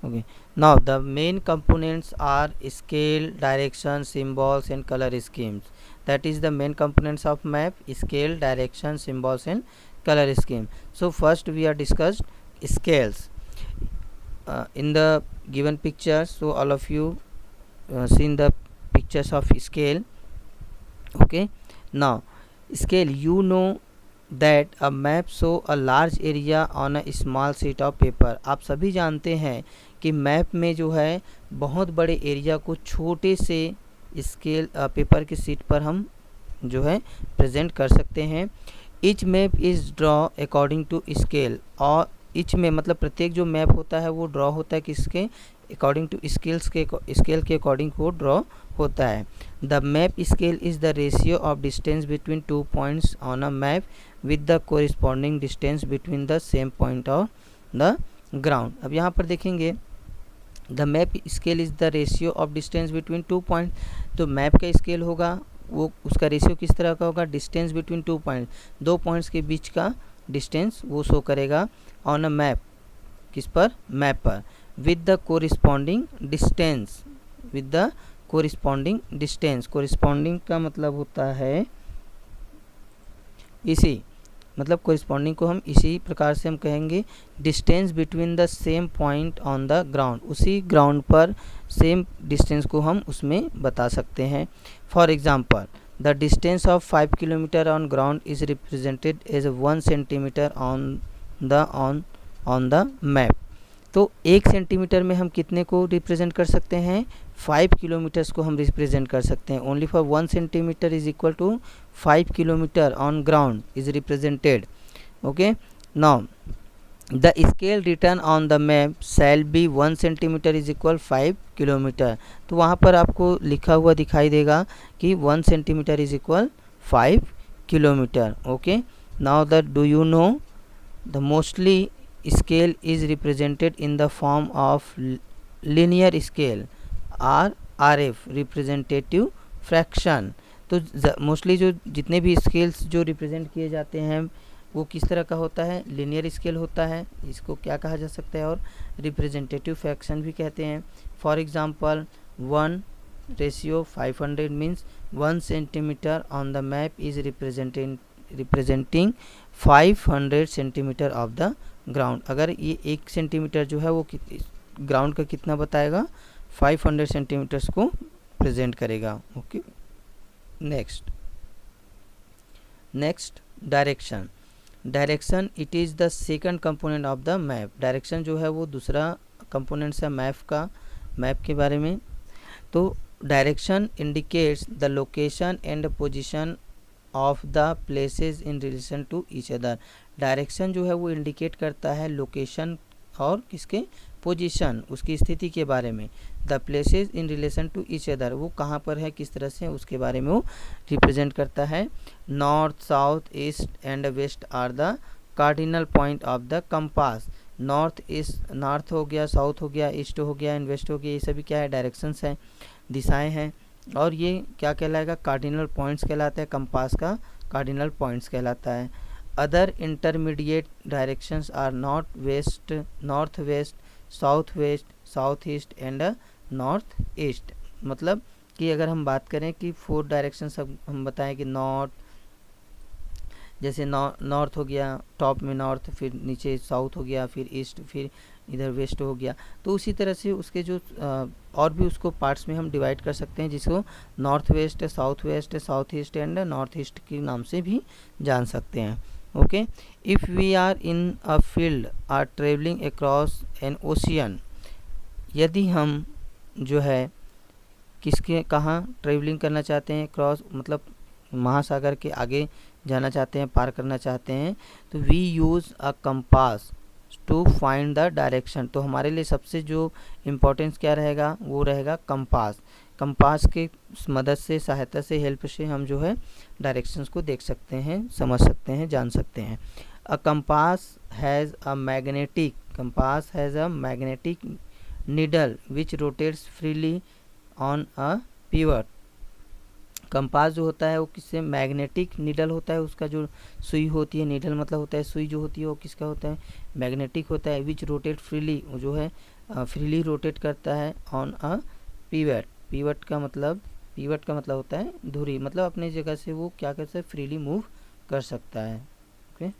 Okay, now the main components are scale, direction, symbols and color schemes. That is the main components of map: scale, direction, symbols and color scheme. So first we are discussed scales in the given picture. So all of you seen the pictures of scale. Okay, now scale, you know that a map show a large area on a small sheet of paper. आप सभी जानते हैं कि map में जो है बहुत बड़े एरिया को छोटे से स्केल पेपर की शीट पर हम जो है प्रेजेंट कर सकते हैं. Each map is draw according to scale. और ईच में मतलब प्रत्येक जो मैप होता है वो ड्रॉ होता है किसके अकॉर्डिंग टू स्केल के अकॉर्डिंग वो ड्रॉ होता है. The map scale is the ratio of distance between 2 points on a map with the corresponding distance between the same point of the ground. अब यहाँ पर देखेंगे the map scale is the ratio of distance between 2 point. तो map का scale होगा वो उसका ratio किस तरह का होगा, डिस्टेंस बिटवीन 2 पॉइंट, 2 पॉइंट्स के बीच का डिस्टेंस वो शो करेगा ऑन अ मैप. किस पर, मैप पर. With the corresponding distance, with the corresponding distance. Corresponding का मतलब होता है इसी, मतलब कोरिस्पॉन्डिंग को हम इसी प्रकार से हम कहेंगे distance between the same point on the ground. उसी ग्राउंड पर सेम डिस्टेंस को हम उसमें बता सकते हैं. For example the distance of 5 kilometre on ground is represented as 1 centimetre on the map. तो 1 सेंटीमीटर में हम कितने को रिप्रेजेंट कर सकते हैं, 5 किलोमीटर्स को हम रिप्रेजेंट कर सकते हैं. Only for 1 centimetre is equal to 5 kilometre on ground is represented. Okay, now the scale return on the map shall be 1 centimetre is equal 5 kilometre. तो वहाँ पर आपको लिखा हुआ दिखाई देगा कि 1 centimetre is equal 5 kilometre. Okay, now the do you know the mostly scale is represented in the form of linear scale or RF representative fraction. तो मोस्टली जो जितने भी स्केल्स जो रिप्रेजेंट किए जाते हैं वो किस तरह का होता है, लीनियर स्केल होता है. इसको क्या कहा जा सकता है, और रिप्रेजेंटेटिव फ्रैक्शन भी कहते हैं. For example 1:500 means 1 centimetre on the map is representing 500 centimetre of the ground. अगर ये 1 सेंटीमीटर जो है वो ग्राउंड का कितना बताएगा, 500 सेंटीमीटर्स को प्रेजेंट करेगा. Okay, next direction. Direction it is the second component of the map. Direction जो है वो दूसरा कंपोनेंट्स है मैप का, मैप के बारे में. तो direction indicates the location and position of the places in relation to each other. Direction जो है वो इंडिकेट करता है लोकेशन और किसके, पोजीशन, उसकी स्थिति के बारे में. The places in relation to each other, वो कहाँ पर है, किस तरह से, उसके बारे में वो रिप्रेजेंट करता है. North, south, east and west are the cardinal point of the compass. North हो गया, साउथ हो गया, ईस्ट हो गया एंड वेस्ट हो गया, ये सभी क्या है, डायरेक्शंस हैं, दिशाएं हैं. और ये क्या कहलाएगा, कार्डिनल पॉइंट्स कहलाता है. कंपास का कार्डिनल पॉइंट्स कहलाता है. Other intermediate directions are north west, south west, south east and north east. मतलब कि अगर हम बात करें कि 4 डायरेक्शंस हम बताएं कि नॉर्थ, जैसे नॉर्थ हो गया, टॉप में नॉर्थ, फिर नीचे साउथ हो गया, फिर ईस्ट, फिर इधर वेस्ट हो गया. तो उसी तरह से उसके जो और भी उसको पार्ट्स में हम डिवाइड कर सकते हैं, जिसको north west, south east and north east के नाम से भी जान सकते हैं. Okay, if we are in a field or travelling across an ocean. यदि हम जो है किसके कहाँ ट्रेवलिंग करना चाहते हैं, क्रॉस मतलब महासागर के आगे जाना चाहते हैं, पार करना चाहते हैं, तो we use a compass to find the direction. तो हमारे लिए सबसे जो इम्पोर्टेंस क्या रहेगा, वो रहेगा कंपास. कंपास के मदद से, सहायता से, हेल्प से हम जो है डायरेक्शंस को देख सकते हैं, समझ सकते हैं, जान सकते हैं. A compass has a magnetic needle which rotates freely on a pivot. Compass जो होता है वो किससे, मैग्नेटिक नीडल होता है, उसका जो सुई होती है, नीडल मतलब होता है सुई जो होती है, वो किसका होता है, मैग्नेटिक होता है. विच रोटेट फ्रीली, वो जो है फ्रीली रोटेट करता है ऑन अ पीवट। पीवट का मतलब होता है धुरी, मतलब अपनी जगह से वो क्या कर सकता है, फ्रीली मूव कर सकता है।